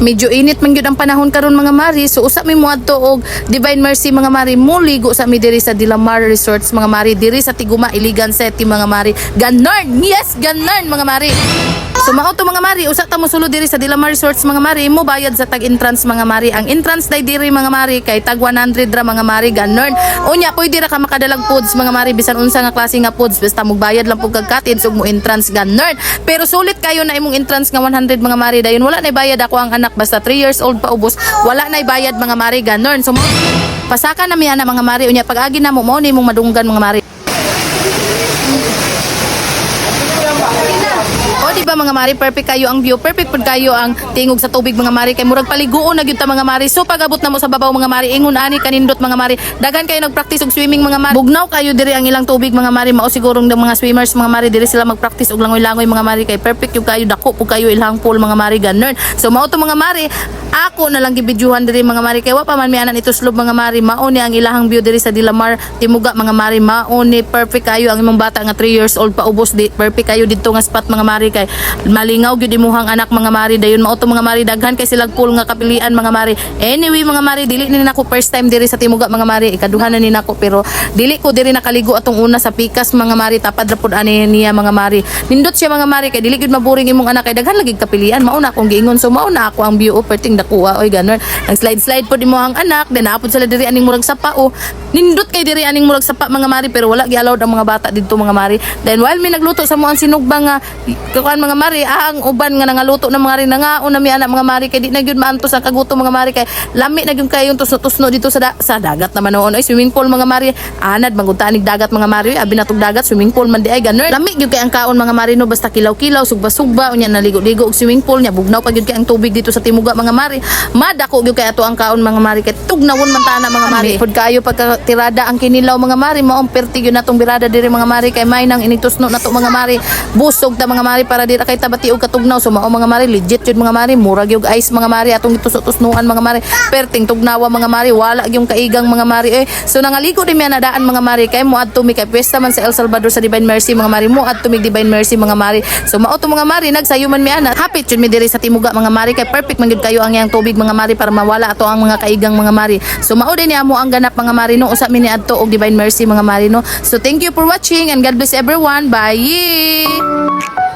medyo init man gyud ang panahon karon mga mari. So usa mi moadto og Divine Mercy mga mari, muligo sa mi diri sa Dilamar Resorts mga mari, diri sa Tiguma, Iligan City mga mari. Ganon, yes, ganon mga mari. So mao to mga mari, usa ta mo sulod diri sa Dilamar Resorts mga mari, mo bayad sa tag-entrance mga mari. Ang entrance day diri mga mari kay tag 100 ra mga mari, ganon. Unya pwede ra ka makadalag foods mga mari, bisan unsa nga klase nga foods, basta magbayad lang pug kagkatid ug mo entrance, ganon. Pero sulit kayo na imong entrance nga 100 mga mari, dayon wala na bayad ako ang anak basta 3 years old pa ubos, wala na bayad mga mari, ganon. So pasaka na mi ana mga mari, unya pag-agi na mo ni mong madunggan mga mari. O di ba mga mari, perfect kayo ang view, perfect pud kayo ang tingog sa tubig mga mari, kay murag paliguon na gyud ta mga mari. So pag-abot na mo sa babaw mga mari, ingon ani kanindot mga mari, daghan kayo nagpractice og swimming mga mari. Bugnaw kayo diri ang ilang tubig mga mari, mao sigurong ng mga swimmers mga mari diri sila magpractice og langoy-langoy mga mari, kay perfect yung kayo, dako pud kayo ilang pool mga mari, ganon. So mao to mga mari, ako na lang gibidyuhan diri mga mari, kay wa pa man mi anan ituslob mga mari. Mao ni ang ilahang view diri sa Dilamar Timuga mga mari, mao ni perfect kayo ang imong bata nga 3 years old pa ubos, di perfect kayo dito nga spot mga mari, kay malingaw gyud imuhang anak mga mari. Dayon mao to mga mari, daghan kay silang pool nga kapilian mga mari. Anyway mga mari, dili ni nako first time diri sa Timuga mga mari, ikaduha na ni nako, pero dili ko diri nakaligo atong una sa Pikas mga mari, tapad ra pud ani niya mga mari. Nindot siya mga mari, kay dili gyud maboring imong anak, kay daghan lagi kapilian. Mao na akong giingon, so mao na ako ang view perting dakuha oy, ganon. Ang slide pud imong anak, then naapod sila diri aning murag sapa o. Nindot kay diri aning murag sapa mga mari, pero wala gi-allowed ang mga bata didto mga mari. Then while mi nagluto sa mo ang sinugba nga kuan mga mari, ang uban nga nangaluto ng mga rin nangaon na mi anak mga mari, kay di na gyud maantos ang kagutom mga mari, kay lami na gyud kayo tusno-tusno dito sa dagat naman noon oy, swimming pool mga mari. Anad manguntanig dagat mga mari, abi natog dagat swimming pool man di ay, ganon. Lami gyud kay ang kaon mga mari no, basta kilaw-kilaw, sugba-sugba unya, naligo-ligo og swimming pool nya, bugnaw pa gyud kay ang tubig dito sa Timuga mga mari. Madako gyud kay ato ang kaon mga mari, kay tugnawon man tana mga mari. Pud kayo pagka tirada ang kinilaw mga mari, maong perti gyud natong birada diri mga mari, kay may nang initusno nato mga mari. Busog ta mga mari para di ra kay tabati og katugnaw. So mao mga mari, legit yun mga mari, murag yung ice mga mari atong itusok-tusnuan mga mari, perting tugnawa mga mari, wala yung kaigang mga mari eh. So nangaligo din mi nadaan mga mari, kay mo adto mi kay piyesta man sa El Salvador sa Divine Mercy mga mari, mo adto mi Divine Mercy mga mari. So mao to mga mari, nagsayuman mi ana, hapit yun mi diri sa Timuga mga mari, kay perfect man gyud kayo ang yang tubig mga mari para mawala ato ang mga kaigang mga mari. So mao din ni amo ang ganap mga mari no, usa mi ni adto og Divine Mercy mga mari no. So thank you for watching and God bless everyone. Bye.